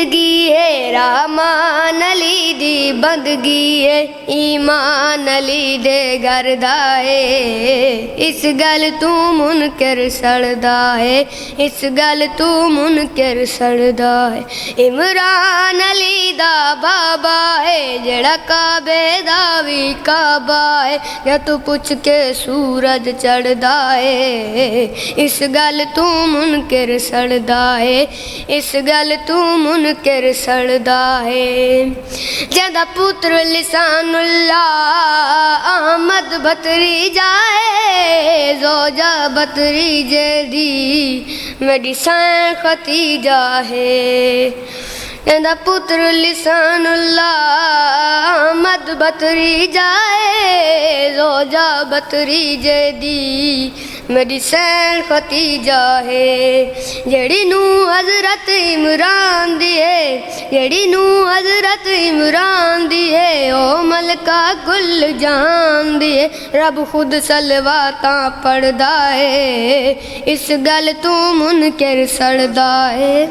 जिंदगी है रहमान अली दी बंदगी है, ईमान अली दे गरदा है। इस गल तू मुनकर सड़दा है, इस गल तू मुनकर सड़दा है। इमरान अली दा बाबा है जेड़ा काबे दा भी काबा है, या तू पुछ के सूरज चढ़दा है। इस गल तू मुनकर सड़दा है, इस गल तू मुनकर सड़दा है। जदा पुत्र लिसानुल्लाह अहमद बतरी जाए, जोजा बतरी जेदी मेरी सैन खतीजा है। जदा पुत्र लिसानुल्लाह अहमद बतरी जाए, जोजा बतरी जेदी मेरी सैन खतीजा है। जेड़ी नू हजरत इमरान दी है, जेड़ी नू हजरत इमरान दी है, ओ मलका गुल जान दी है। रब खुद सलवाता पढ़दा है, इस गल तू मुनकर सड़दा है।